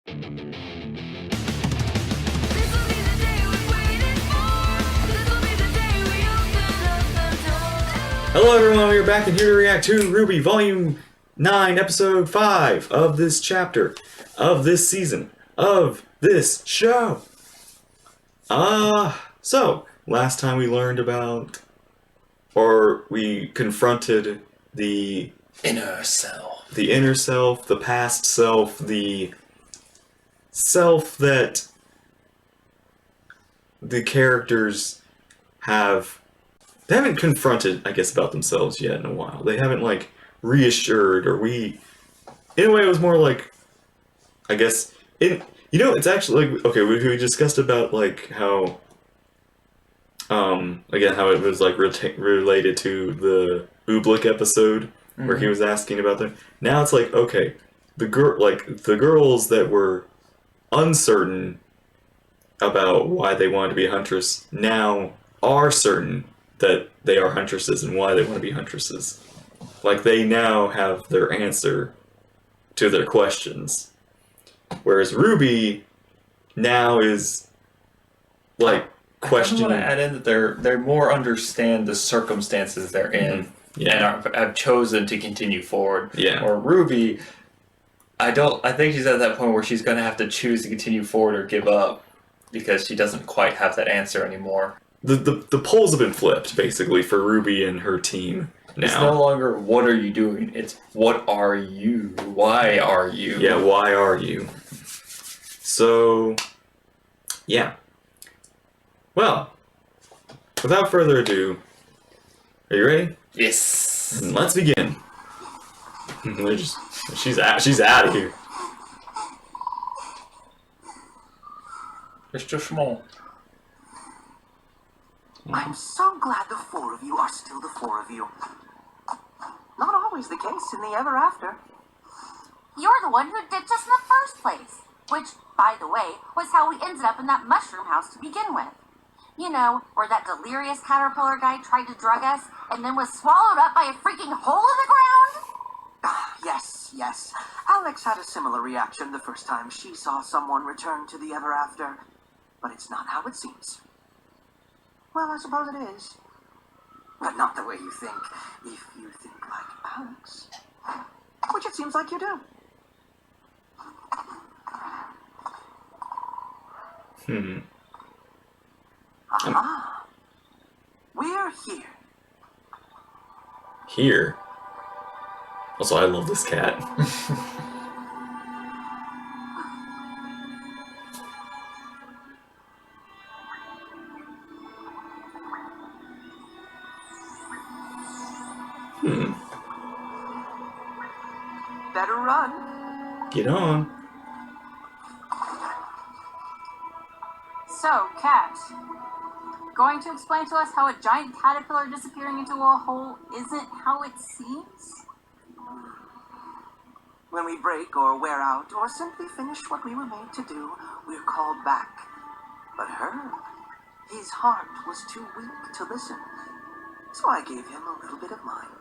Hello everyone, we are back and here to react to RWBY Vol.9, Episode 5 of this chapter, of this season, of this show. So, last time we learned about, or we confronted the inner self. The inner self, the past self, the self that the characters have... They haven't confronted, I guess, about themselves yet in a while. They haven't, like, reassured, or in a way, it was more like, I guess, it's actually, like, okay, we discussed about, like, how, again, how it was, like, related to the Ooblik episode, where he was asking about them. Now it's like, okay, the girls that were uncertain about why they wanted to be a huntress now are certain that they are huntresses and why they want to be huntresses. Like, they now have their answer to their questions. Whereas RWBY now is, like, questioning... I want to add in that they more understand the circumstances they're in and have chosen to continue forward. Yeah. Or RWBY, I think she's at that point where she's going to have to choose to continue forward or give up because she doesn't quite have that answer anymore. The polls have been flipped, basically, for RWBY and her team now. It's no longer, what are you doing? It's, what are you? Why are you? Yeah, why are you? So, yeah. Well, without further ado, are you ready? Yes. And let's begin. She's out of here. It's just small. I'm so glad the four of you are still the four of you. Not always the case in the ever after. You're the one who ditched us in the first place. Which, by the way, was how we ended up in that mushroom house to begin with. You know, where that delirious caterpillar guy tried to drug us and then was swallowed up by a freaking hole in the ground? Ah, yes. Alex had a similar reaction the first time she saw someone return to the ever after. But it's not how it seems. Well, I suppose it is. But not the way you think, if you think like Alex. Which it seems like you do. Aha. We're here. Here? Also, I love this cat. Better run. Get on. So, Cat, going to explain to us how a giant caterpillar disappearing into a hole isn't how it seems? When we break or wear out or simply finish what we were made to do, we're called back. But his heart was too weak to listen. So I gave him a little bit of mine.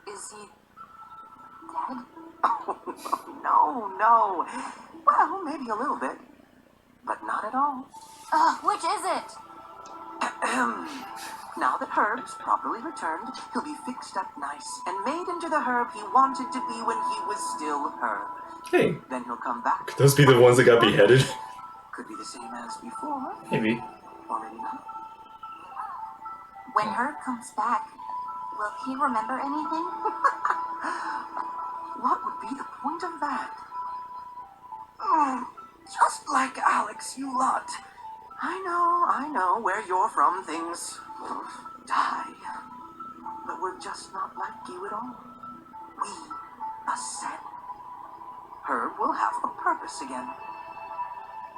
Is he dead? Oh, no. Well, maybe a little bit. But not at all. Which is it? Now that Herb's properly returned, he'll be fixed up nice and made into the Herb he wanted to be when he was still Herb. Hey. Then he'll come back. Could those be the ones that got beheaded? Could be the same as before. Maybe. Or maybe not. When Herb comes back, will he remember anything? What would be the point of that? Just like Alex, you lot. I know, where you're from, things die. But we're just not like you at all. We ascend. Herb will have a purpose again.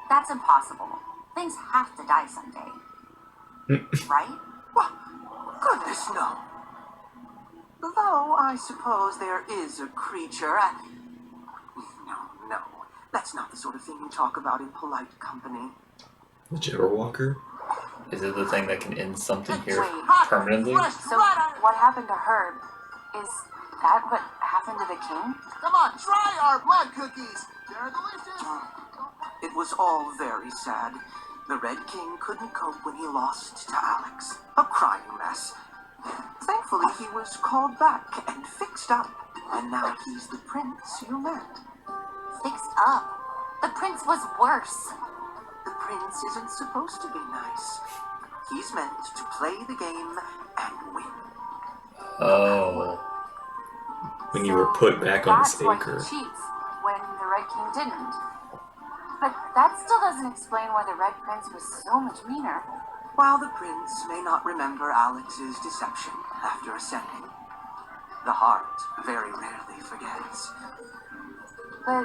That's impossible. Things have to die someday. Right? Well, goodness, no. Though I suppose there is a creature. No. That's not the sort of thing you talk about in polite company. The Jabberwocker? Is it the thing that can end something here Wait, permanently? So, what happened to Herb? Is that what has happened to the king? Come on, try our blood cookies. They're delicious. It was all very sad. The Red King couldn't cope when he lost to Alex. A crying mess. Thankfully, he was called back and fixed up. And now he's the prince you met. Fixed up. The prince was worse. The prince isn't supposed to be nice. He's meant to play the game and win. Oh. When you were put back on this That's why acre. he cheats when the Red King didn't. But that still doesn't explain why the Red Prince was so much meaner. While the prince may not remember Alex's deception after ascending, the heart very rarely forgets. But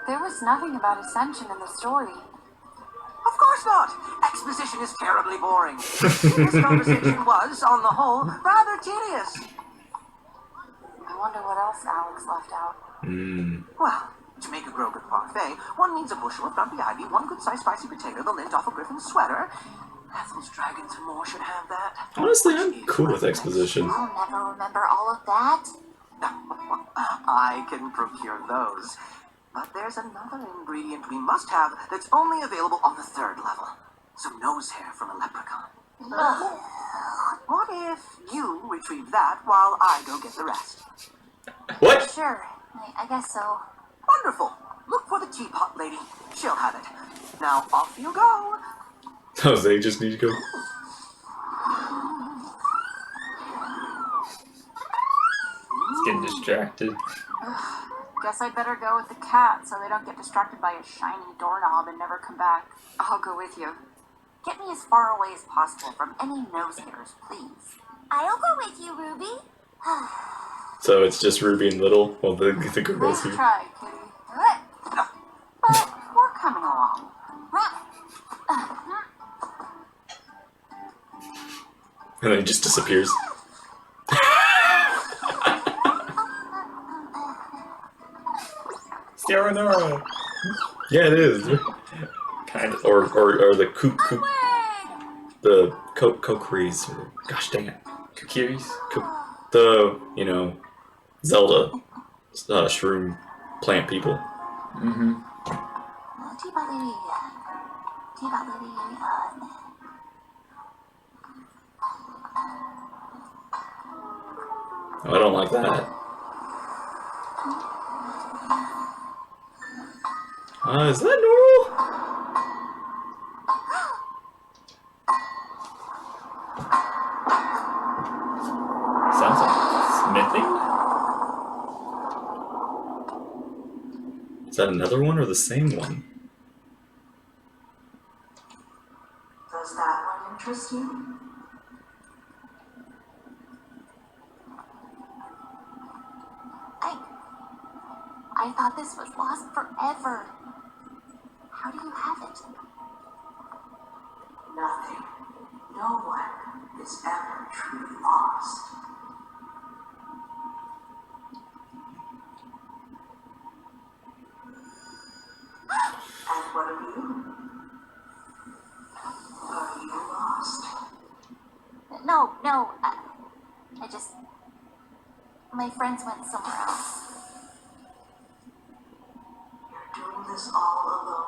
there was nothing about Ascension in the story. Of course not! Exposition is terribly boring. This conversation was, on the whole, rather tedious. I wonder what else Alex left out. Well, to make a grow good parfait, one needs a bushel of grumpy ivy, one good-sized spicy potato, the lint off a griffin's sweater. Ethel's dragons and more should have that. Honestly, I'm cool with exposition. I'll never remember all of that. I can procure those. But there's another ingredient we must have that's only available on the 3rd level. Some nose hair from a leprechaun. Ugh. What if you retrieve that while I go get the rest? What? Sure, I guess so. Wonderful. Look for the teapot lady. She'll have it. Now off you go. Oh, they just need to go. It's getting distracted. Guess I'd better go with the cat so they don't get distracted by a shiny doorknob and never come back. I'll go with you. Get me as far away as possible from any nose hairs, please. I'll go with you, Ruby. So it's just Ruby and Little? Well, the girls Nice here. try, Kitty. But we're coming along. And then he just disappears. Serenora! Yeah, it is. Kind of. Or the coop, the Kokris, or gosh dang it. Kukiris? The, you know, Zelda shroom plant people. Mm-hmm. Oh, I don't like that. Is that normal? Sounds like smithing? Is that another one or the same one? Does that one interest you? I thought this was lost forever. How do you have it? Nothing. No one is ever truly lost. And what are you? Are you lost? No. I just... My friends went somewhere else. You're doing this all alone?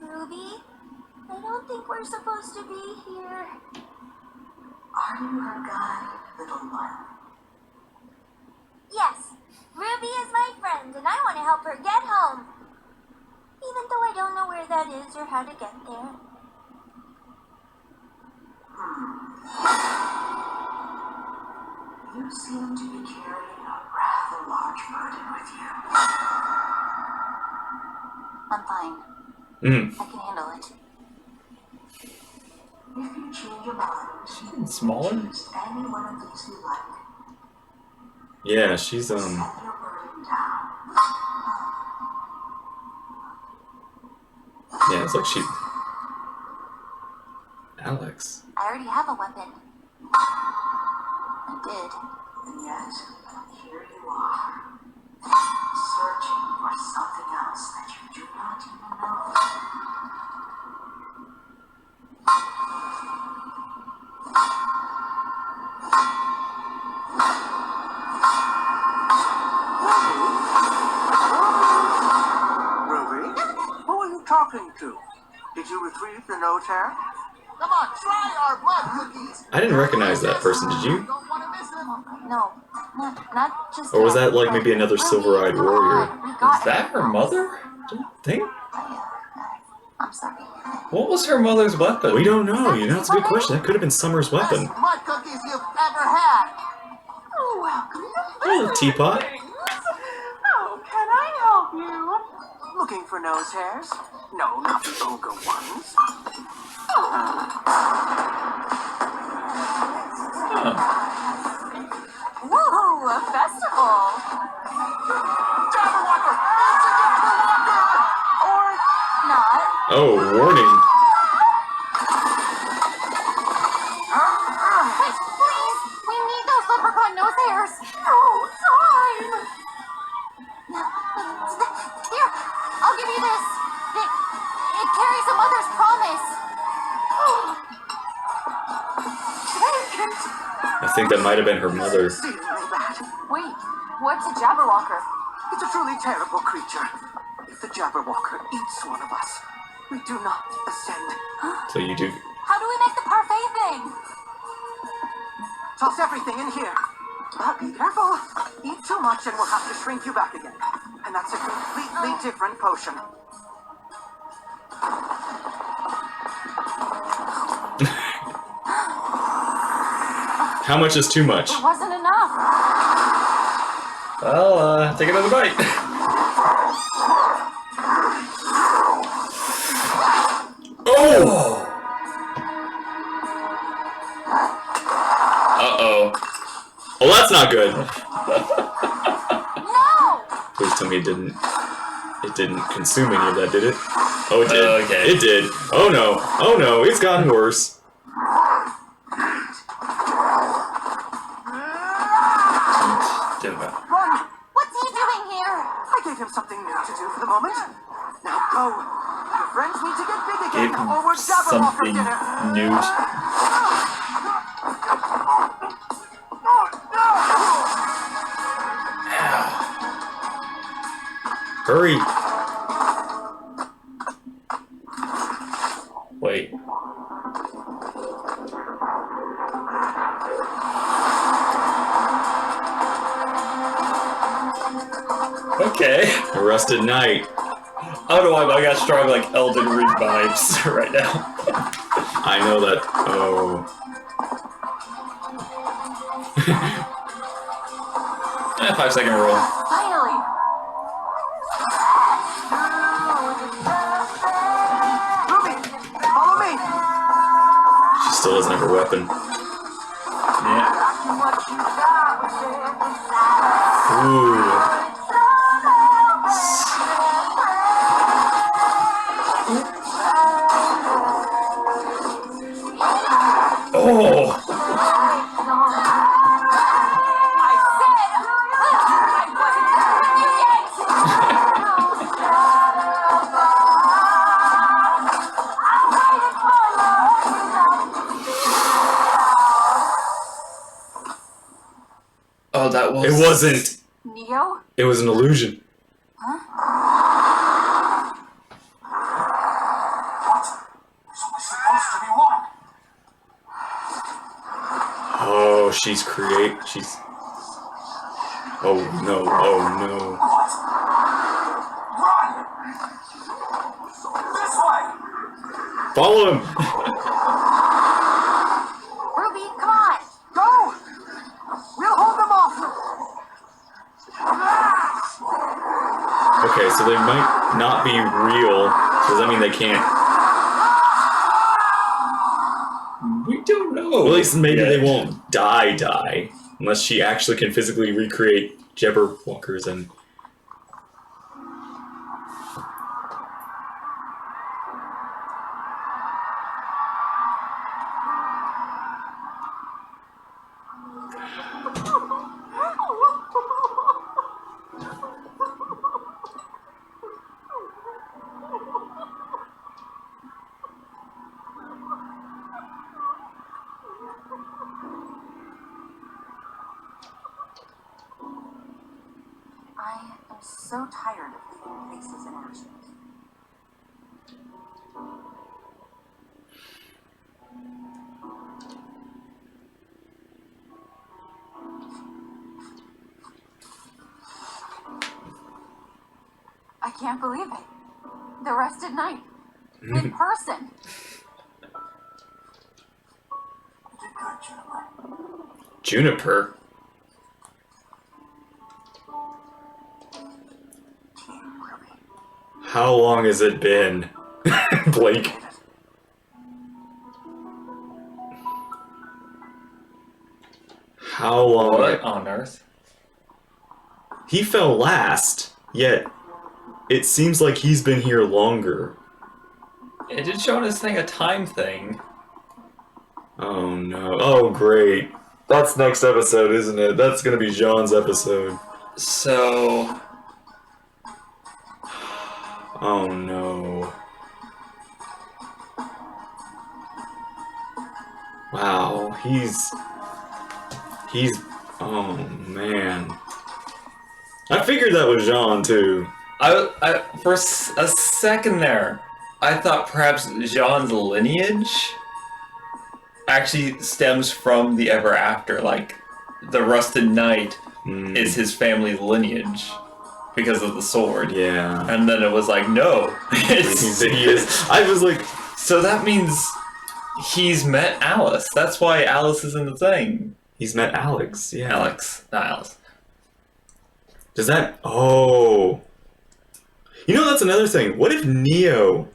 Ruby, I don't think we're supposed to be here. Are you her guide, little one? Yes, Ruby is my friend, and I want to help her get home. Even though I don't know where that is or how to get there. You seem to be carrying a rather large burden with you. I'm fine. I can handle it. If you change your mind, Smaller? choose any one of these you like. Yeah, she's Set your burden down. yeah, it's like she. Alex. I already have a weapon. I did. And yet, here you are, searching for something else that you do not even know. Ruby, who are you talking to? Did you retrieve the nose hair? Come on, try our blood cookies. I didn't recognize that person, did you? Don't want to miss them. No, not just. Or was yet, that like but maybe another Ruby, silver-eyed come warrior? on, we got Is that her mother? Think? I'm sorry. What was her mother's weapon? We don't know. You know, it's a good question. That could have been Summer's weapon. Best mud cookies you've ever had. Oh, welcome. Oh, teapot. Oh, can I help you? Looking for nose hairs? No, not the ogre ones. Woo, a festival. Jabberwocker! It's a Jabberwocker! Or not. Oh, warning. Wait, please. We need those leprechaun nose hairs. Oh, time. Here, I'll give you this. It carries a mother's promise. I think that might have been her mother. Exceedingly bad. Wait, what's a Jabberwocker? It's a truly terrible creature. If the Jabberwocker eats one of us, we do not ascend. So you do. How do we make the parfait thing? Toss everything in here. But be careful. Eat too much and we'll have to shrink you back again. And that's a completely different potion. How much is too much? It wasn't enough. Well, take another bite. Oh! Uh-oh. Well, that's not good. No! Please tell me it didn't. It didn't consume any of that, did it? Oh, it did. Okay. It did. Oh no. Oh no. It's gotten worse. Run! What's he doing here? I gave him something new to do for the moment. Now go. Your friends need to get big Gave again him or we're Jabberwocker something dinner. new. Hurry. Wait. Okay. Arrested Knight. I don't know why, but I got strong like Elden Ring vibes right now. I know that. Oh. 5-second rule. Finally. Ruby, follow me. She still doesn't have her weapon. Yeah. Ooh. Oh! I said I wasn't done with you yet. Oh, that was... It wasn't. Neo? It was an illusion. Supposed to be one. Oh, she's She's. Oh no. Oh no. Run! This way! Follow him. Ruby, come on. Go. We'll hold them off. Okay, so they might not be real. Does that mean they can't? We don't know. Well, at least maybe yet. they won't die. Unless she actually can physically recreate Jabberwockers and... I so tired of leaving places in ashes. I can't believe it. The Rusted Knight. In person. You did good, Juniper. Juniper? Team Ruby. How long has it been? Blake. How long? What on earth? He fell last, yet it seems like he's been here longer. It did show in this thing a time thing. Oh no. Oh great. That's next episode, isn't it? That's gonna be Jean's episode. So... Oh no. Wow, he's... Oh man. I figured that was Jean too. For a second there, I thought perhaps Jean's lineage actually stems from the Ever After. Like, the Rusted Knight is his family's lineage because of the sword. Yeah. And then it was like, no. He is. I was like... So that means he's met Alice. That's why Alice is in the thing. He's met Alex, yeah. Alex, not Alice. Does that... Oh. You know, that's another thing. What if Neo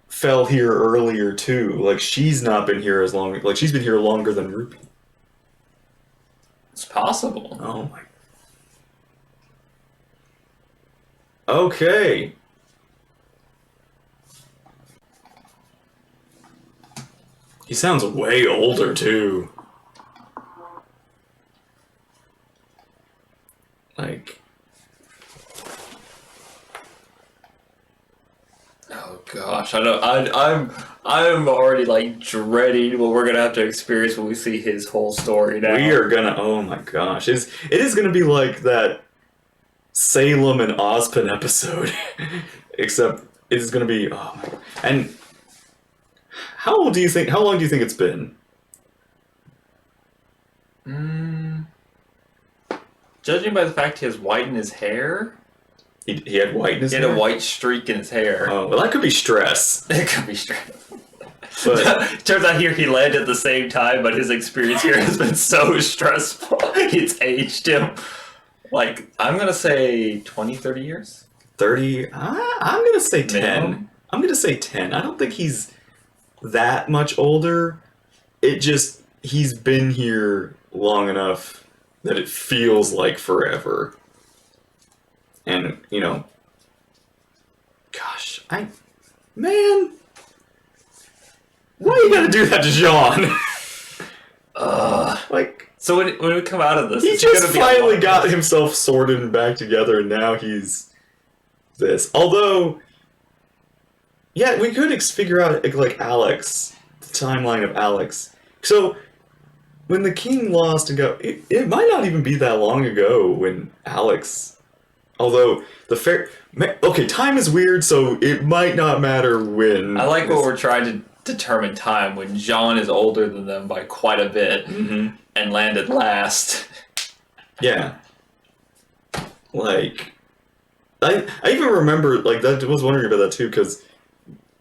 fell here earlier, too? Like, she's not been here as long... Like, she's been here longer than RWBY. It's possible. Oh, my... Okay. He sounds way older, too. Like... Oh gosh, I know. I'm already like dreading what we're gonna have to experience when we see his whole story now. We are gonna... Oh my gosh. It is gonna be like that Salem and Ozpin episode. Except it's gonna be... Oh my god. And... How long do you think it's been? Judging by the fact he has white in his hair, He had white in his he hair? had a white streak in his hair. Oh, well, that could be stress. It could be straight. But Turns out here he landed at the same time, but his experience here has been so stressful. It's aged him. Like, I'm gonna say 20, 30 years? 30... I'm gonna say 10. Minimum? I'm gonna say 10. I don't think he's that much older. It just... He's been here long enough that it feels like forever. And, you know... Gosh, Man... Why you gotta do that to Jean? Like... So when we come out of this, He it's just gonna be finally got himself sorted and back together, and now he's this. Although, yeah, we could figure out, like, Alex, the timeline of Alex. So, when the king lost and got... It might not even be that long ago when Alex... Although, okay, time is weird, so it might not matter when... I like what we're trying to determine time when Jean is older than them by quite a bit and landed last. Yeah. Like, I even remember, like, I was wondering about that too, because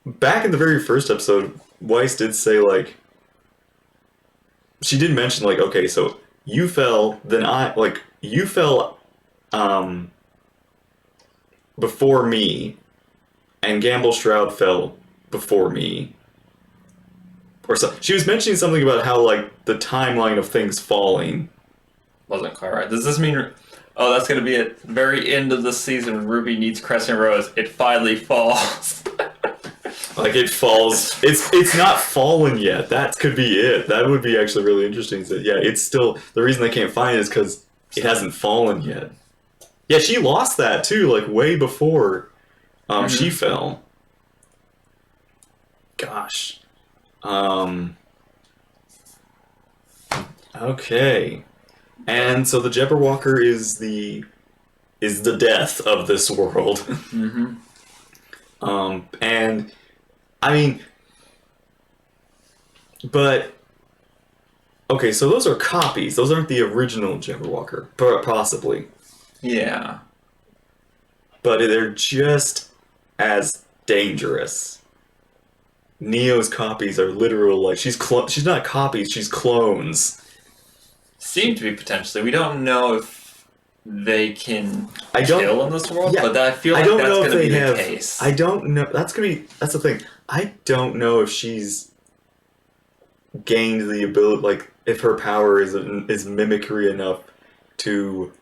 back in the very first episode, Weiss did say, like, she did mention, like, okay, so you fell, then you fell, before me, and Gamble Shroud fell before me. Or so. She was mentioning something about how, like, the timeline of things falling. Wasn't quite right. Does this mean... Oh, that's going to be at the very end of the season when RWBY needs Crescent Rose. It finally falls. Like, it falls... It's not fallen yet. That could be it. That would be actually really interesting. So, yeah, it's still... The reason they can't find it is because it hasn't fallen yet. Yeah, she lost that, too, like, way before she fell. Gosh. Okay. And so the Jabberwocker is the is the death of this world. Mm-hmm. And I mean, but okay, so those are copies. Those aren't the original Jabberwocker, possibly. Yeah. But they're just as dangerous. Neo's copies are literal, like she's not copies, she's clones. Seem to be potentially. We don't know if they can kill in this world, yeah, but I feel like that's going to be the case. I don't know. That's the thing. I don't know if she's gained the ability, like if her power is mimicry enough to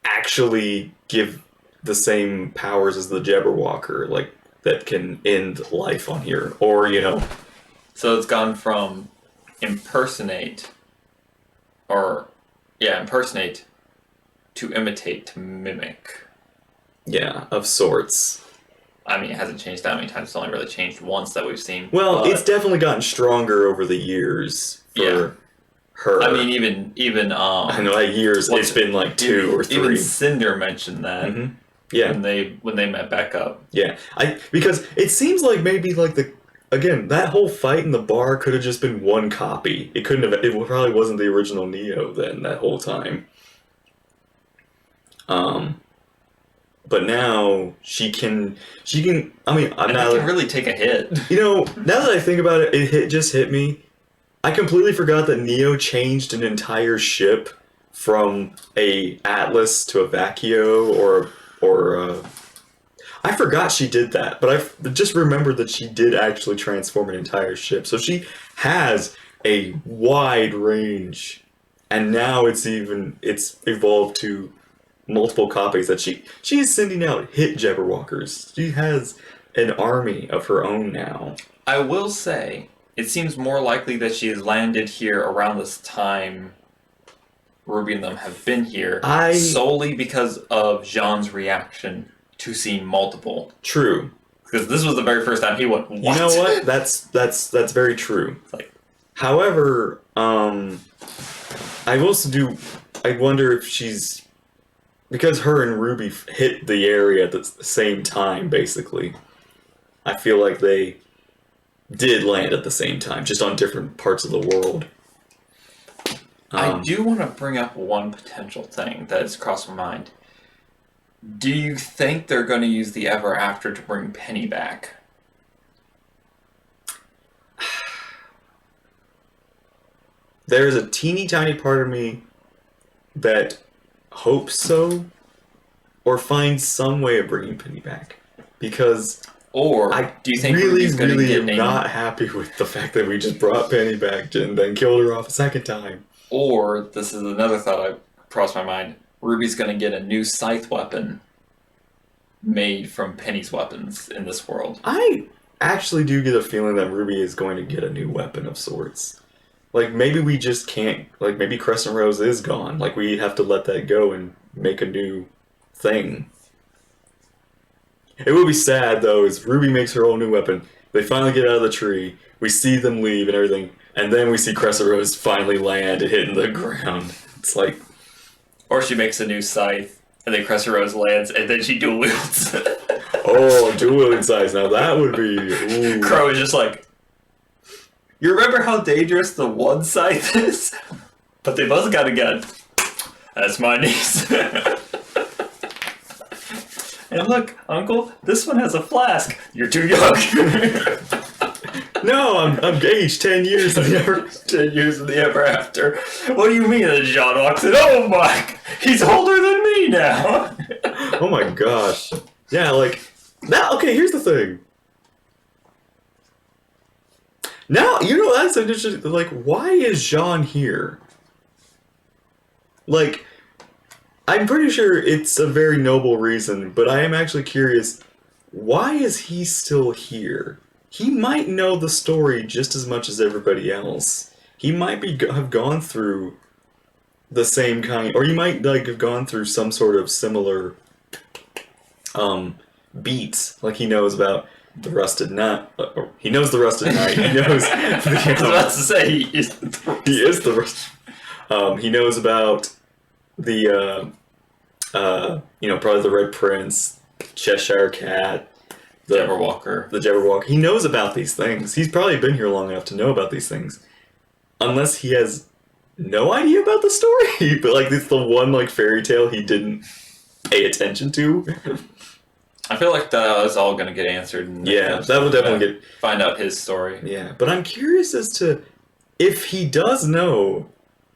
actually give the same powers as the Jabberwocker, like that can end life on here, or So it's gone from impersonate to imitate to mimic. Yeah, of sorts. I mean, it hasn't changed that many times. It's only really changed once that we've seen. Well, it's definitely gotten stronger over the years for her. I mean, even I know, like years. It's been like 2 or 3. Even Cinder mentioned that. Mm-hmm. Yeah. When they met back up. Yeah, because it seems like maybe like that whole fight in the bar could have just been one copy. It couldn't have. It probably wasn't the original Neo then that whole time. But now she can. I mean, and now can really take a hit. Now that I think about it, it just hit me. I completely forgot that Neo changed an entire ship from a Atlas to a Vacchio or I forgot she did that, but I just remembered that she did actually transform an entire ship. So she has a wide range, and now it's evolved to multiple copies that she's sending out hit Jabberwockers. She has an army of her own now. I will say, it seems more likely that she has landed here around this time RWBY and them have been here solely because of Jean's reaction to seeing multiple. True. Because this was the very first time he went, what? You know what? That's very true. However, I wonder if she's, because her and RWBY hit the area at the same time, basically. I feel like they did land at the same time, just on different parts of the world. I do want to bring up one potential thing that has crossed my mind. Do you think they're going to use the Ever After to bring Penny back? There's a teeny tiny part of me that hopes so, or finds some way of bringing Penny back. Because or do you think really am not happy with the fact that we just brought Penny back and then killed her off a second time. Or, this is another thought I crossed my mind, RWBY's going to get a new scythe weapon made from Penny's weapons in this world. I actually do get a feeling that RWBY is going to get a new weapon of sorts. Like, maybe we just can't, like, maybe Crescent Rose is gone. Like, we have to let that go and make a new thing. It would be sad, though, is RWBY makes her own new weapon. They finally get out of the tree. We see them leave and everything. And then we see Crescent Rose finally land and hit the ground. It's like... Or she makes a new scythe, and then Crescent Rose lands, and then she dual wields. Oh, dual wielding scythes. Now that would be... Ooh. Crow is just like... You remember how dangerous the one scythe is? But they both got a gun. That's my niece. And look, Uncle, this one has a flask. You're too young. No, I'm aged 10 years in the ever 10 years in the Ever After. What do you mean? And Jean walks in. Oh my! He's older than me now. Oh my gosh! Yeah, like now. Okay, here's the thing. Now that's interesting. Like, why is Jean here? Like, I'm pretty sure it's a very noble reason, but I am actually curious. Why is he still here? He might know the story just as much as everybody else. He might have gone through the same kind, or he might have gone through some sort of similar beats. Like, he knows about the Rusted Knight. He knows the Rusted Knight. He knows. I was about to say he is the Rusted. He knows about the Probably the Red Prince, Cheshire Cat, Jabberwocker. the Jabberwock. He knows about these things. He's probably been here long enough to know about these things. Unless he has no idea about the story. But, like, it's the one, like, fairy tale he didn't pay attention to. I feel like that is all going to get answered. Yeah, that will definitely find out his story. Yeah, but I'm curious as to if he does know,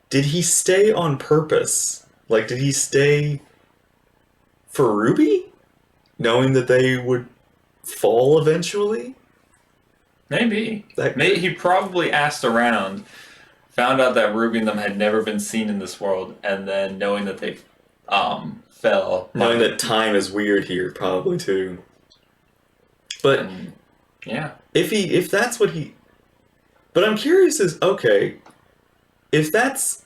did he stay on purpose? Like, did he stay for RWBY? Knowing that they would fall eventually? Maybe. That Maybe he probably asked around, found out that RWBY and them had never been seen in this world, and then knowing that they fell. Knowing that time is weird here, probably too. But yeah, if that's what he, but I'm curious is okay, if that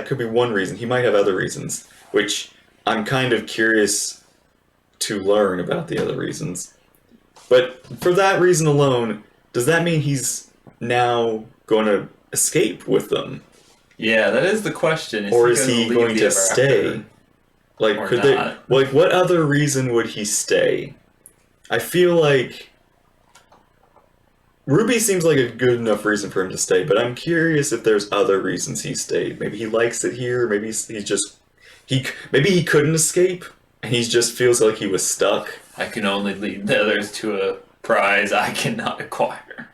could be one reason, he might have other reasons, which I'm kind of curious to learn about the other reasons. But for that reason alone, does that mean he's now going to escape with them? Yeah, that is the question. Or is he going to stay? Like, or could not? they? Like, what other reason would he stay? I feel like RWBY seems like a good enough reason for him to stay, but I'm curious if there's other reasons he stayed. Maybe he likes it here. Maybe maybe he couldn't escape, and he just feels like he was stuck. I can only lead the others to a prize I cannot acquire.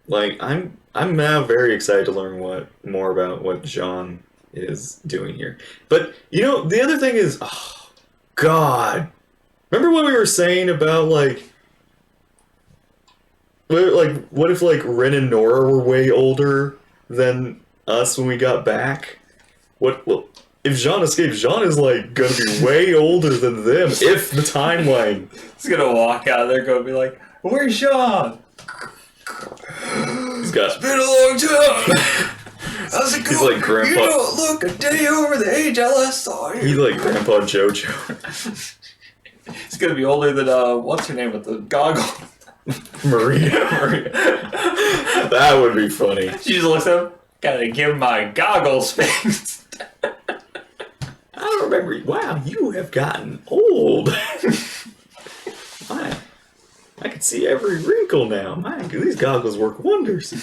Like, I'm now very excited to learn more about what Jean is doing here. But the other thing is, oh God, remember what we were saying about what if Ren and Nora were way older than us when we got back? Well, if Jean escapes, Jean is gonna be way older than them if the timeline. He's gonna walk out there, go be like, "Where's Jean?" He's got. It's been a long time. How's it going? He's like Grandpa. You don't look a day over the age I last saw you. He's like Grandpa JoJo. He's gonna be older than what's her name with the goggles? Maria. That would be funny. She just looks up. Gotta give my goggles fixed. I don't remember. Wow, you have gotten old. I can see every wrinkle now. These goggles work wonders.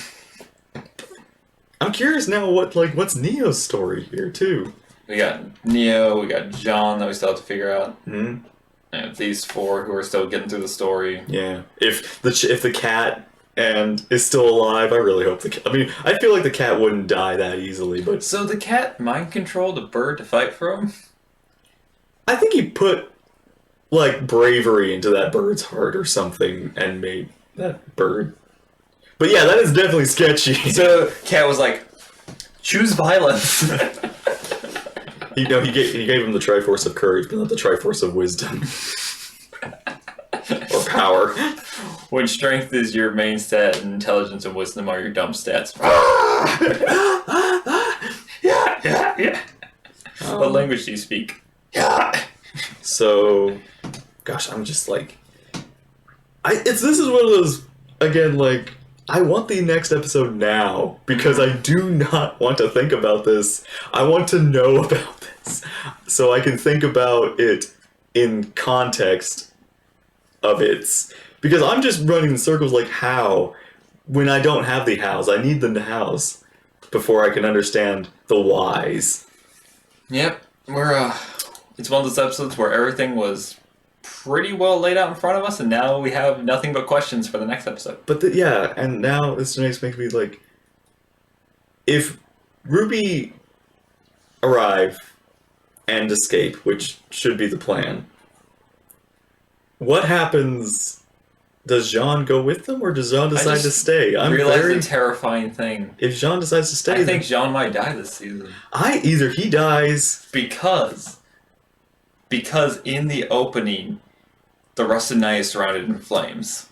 I'm curious now what's Neo's story here too. We got Neo, we got John that we still have to figure out. Mm-hmm. And these four who are still getting through the story. Yeah. If the cat is still alive, I really hope the cat. I mean, I feel like the cat wouldn't die that easily, but So the cat mind controlled a bird to fight for him? I think he put bravery into that bird's heart or something and made that bird. But yeah, that is definitely sketchy. So cat was like, choose violence. He gave him the Triforce of Courage, but not the Triforce of Wisdom. Or power. When strength is your main stat and intelligence and wisdom are your dumb stats. Yeah. What language do you speak? Yeah. So, gosh, I'm just this is one of those, again, I want the next episode now, because I do not want to think about this. I want to know about this, so I can think about it in context of its, because I'm just running in circles how, when I don't have the hows. I need the hows before I can understand the whys. Yep, it's one of those episodes where everything was pretty well laid out in front of us, and now we have nothing but questions for the next episode. But and now this makes me if RWBY arrive and escape, which should be the plan, what happens? Does Jean go with them, or does Jean decide to stay? I'm realizing the terrifying thing. If Jean decides to stay, I think Jean might die this season. Either he dies because in the opening, the Rusted Knight is surrounded in flames.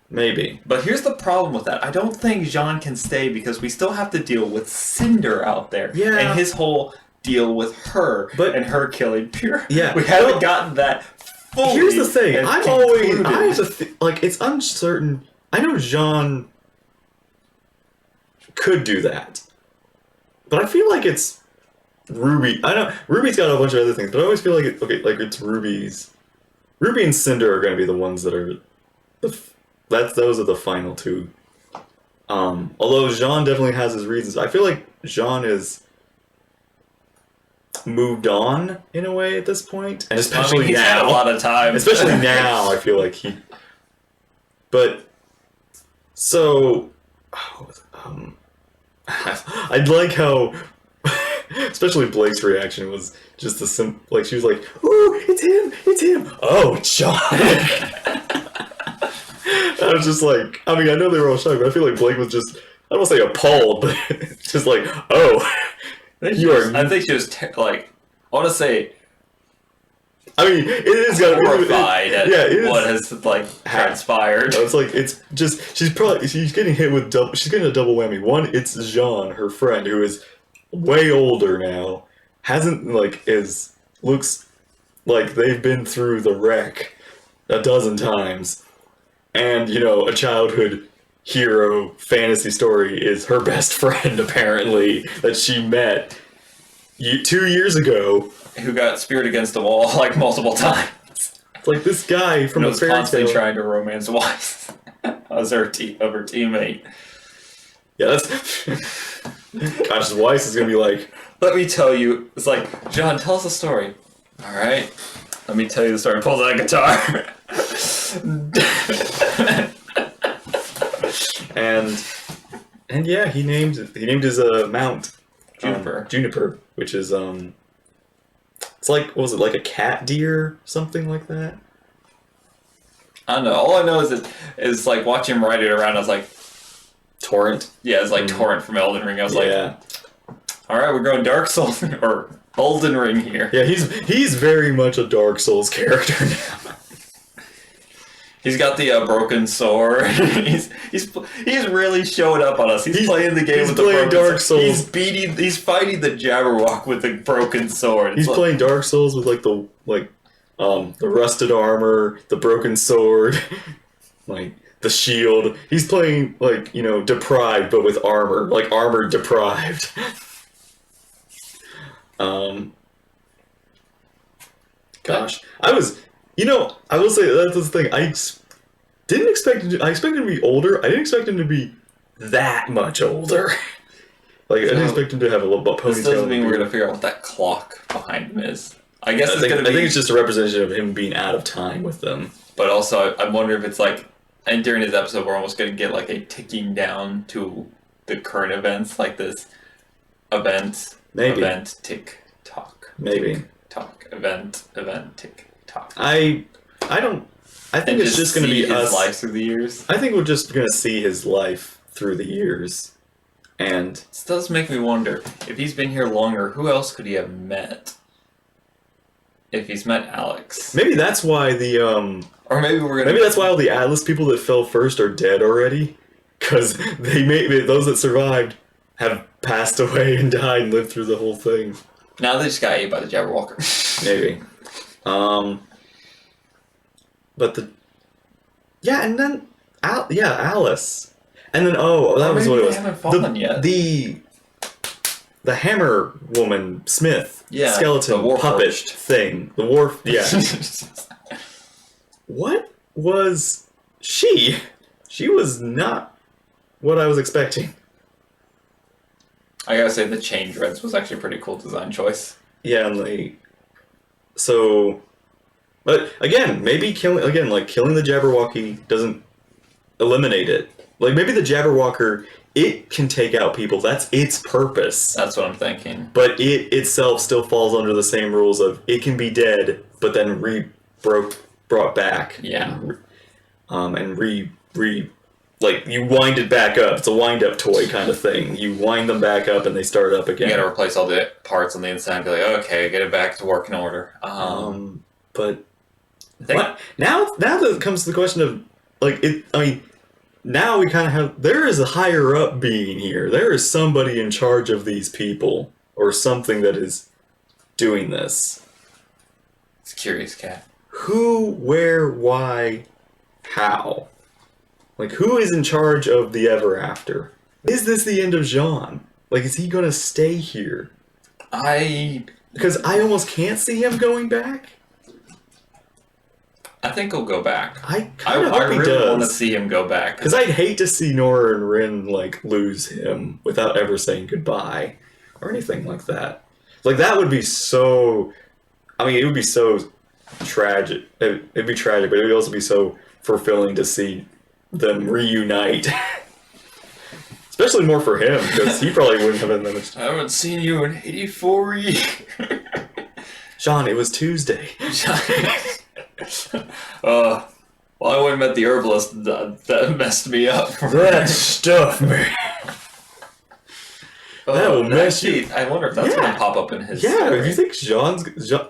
Maybe. But here's the problem with that. I don't think Jean can stay because we still have to deal with Cinder out there. Yeah. And his whole deal with her and her killing Pure. Yeah. We haven't gotten that fully. Here's the thing. concluded. It's uncertain. I know Jean could do that. But I feel like it's RWBY. I know RWBY's got a bunch of other things, but I always feel like it's RWBY's. RWBY and Cinder are going to be the ones that are those are the final two. Although Jean definitely has his reasons. I feel like Jean is moved on in a way at this point, and especially he's now. had a lot of time. Especially now, I feel like he. But so, I'd like how, especially Blake's reaction was just the like she was like, "Ooh, it's him! Oh, it's Sean!" I was just like, I mean, I know they were all shocked, but I feel like Blake was just, I don't want to say appalled, but just like, oh, you are. I think she was like, I want to say. I mean, it is got horrified at what has like transpired. It's like it's just she's getting hit with she's getting a double whammy. One, it's Jean, her friend, who is way older now, looks like they've been through the wreck a dozen times, and a childhood hero fantasy story is her best friend apparently that she met 2 years ago. Who got speared against the wall like multiple times. It's like this guy from and a was fairy constantly tale. trying to romance Weiss as her teammate. Yeah, that's. Gosh, Weiss is gonna be like. Let me tell you. It's like, John, tell us a story. All right. Let me tell you the story. Pulls out a guitar. and yeah, he named his mount Juniper, which is it's like, what was it, like a cat deer, something like that? I don't know. All I know is like watching him ride it around. I was like, Torrent. Yeah, it's like Torrent from Elden Ring. I was like, all right, we're going Dark Souls or Elden Ring here. Yeah, he's very much a Dark Souls character now. He's got the broken sword. he's really showing up on us. He's playing the game with the broken Dark Souls. He's fighting the Jabberwock with the broken sword. He's playing Dark Souls with the rusted armor, the broken sword, like the shield. He's playing deprived but with armor, like armor deprived. Gosh, I will say that's the thing. I expected him to be older. I didn't expect him to be that much older. I didn't expect him to have a little ponytail. This doesn't mean we're gonna figure out what that clock behind him is. I think it's just a representation of him being out of time with them. But also, I wonder if it's like, and during this episode, we're almost gonna get like a ticking down to the current events, like this event, tick tock, maybe tick tock, event, tick tock. I think it's just going to be his life through the years. I think we're just going to see his life through the years. And this does make me wonder, if he's been here longer, who else could he have met? If he's met Alex. Maybe that's why maybe that's why all the Atlas people that fell first are dead already. Because those that survived have passed away and died and lived through the whole thing. Now they just got ate by the Jabberwocker. Maybe. But and then Alice, and then that was what it was. They haven't fallen yet. The hammer woman Smith, skeleton puppet thing, the wharf. Yeah. What was she? She was not what I was expecting. I gotta say, the chain dreads was actually a pretty cool design choice. Yeah, and but again, maybe killing the Jabberwocky doesn't eliminate it. Like maybe the Jabberwocker, it can take out people. That's its purpose. That's what I'm thinking. But it itself still falls under the same rules of it can be dead, but then brought back. Yeah. And you wind it back up. It's a wind-up toy kind of thing. You wind them back up and they start up again. You gotta replace all the parts on the inside and be like, okay, get it back to working order. But now that it comes to the question of now we kind of have, there is a higher up being here. There is somebody in charge of these people or something that is doing this. It's a curious cat. Who, where, why, how? Who is in charge of the Ever After? Is this the end of Jean? Is he gonna stay here? Because I almost can't see him going back. I think he'll go back. I kind of hope he really want to does. see him go back. Because I'd hate to see Nora and Rin, like, lose him without ever saying goodbye. Or anything like that. Like, that would be so... I mean, it would be so tragic. It'd be tragic, but it would also be so fulfilling to see them reunite. Especially more for him, because he probably wouldn't have been that much... I haven't seen you in 84 years. Sean, it was Tuesday. Well, I went and met the herbalist. That messed me up. That stuff, man. That will mess you. I wonder if that's going to pop up in his. Yeah, story. if you think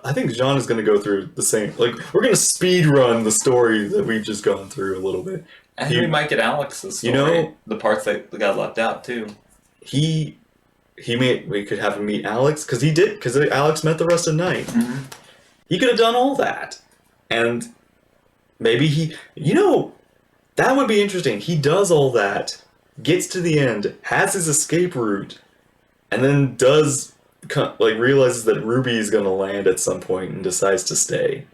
I think Jean is going to go through the same. Like, we're going to speed run the story that we've just gone through a little bit. And we might get Alex's story. You know, the parts that got left out too. We could have him meet Alex because Alex met the Rusted Knight. Mm-hmm. He could have done all that, and maybe that would be interesting. He does all that, gets to the end, has his escape route. And then realizes that Ruby is going to land at some point and decides to stay.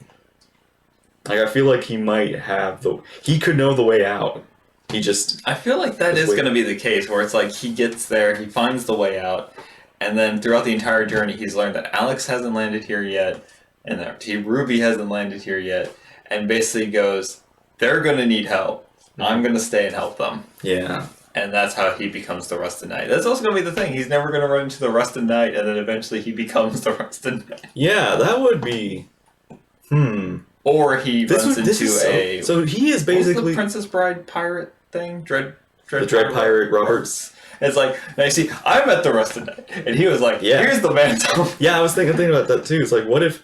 Like, I feel like he might have he could know the way out. I feel like that is going to be the case, where it's like he gets there, he finds the way out, and then throughout the entire journey he's learned that Alex hasn't landed here yet, and that Ruby hasn't landed here yet, and basically goes, they're going to need help. I'm going to stay and help them. Yeah. And that's how he becomes the Rusted Knight. That's also going to be the thing. He's never going to run into the Rusted Knight, and then eventually he becomes the Rusted Knight. Yeah, that would be... Or he runs into a... So he is basically... What's the Princess Bride pirate thing? Dread Pirate Roberts. It's like, now you see, I met the Rusted Knight, and he was like, here's the mantle. Yeah, I was thinking about that too. It's like, what if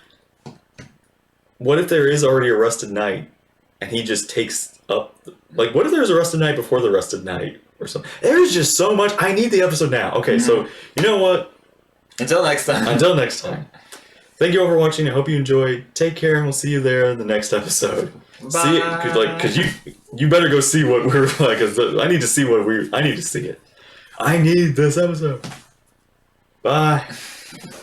there is already a Rusted Knight, and he just takes up... Like, what if there's a Rusted Knight before the Rusted Knight? Or something. There's just so much. I need the episode now. Okay, so you know what? Until next time. Thank you all for watching. I hope you enjoyed. Take care, and we'll see you there in the next episode. Bye. See it, because you better go see what we're like. Cause I need to see I need to see it. I need this episode. Bye.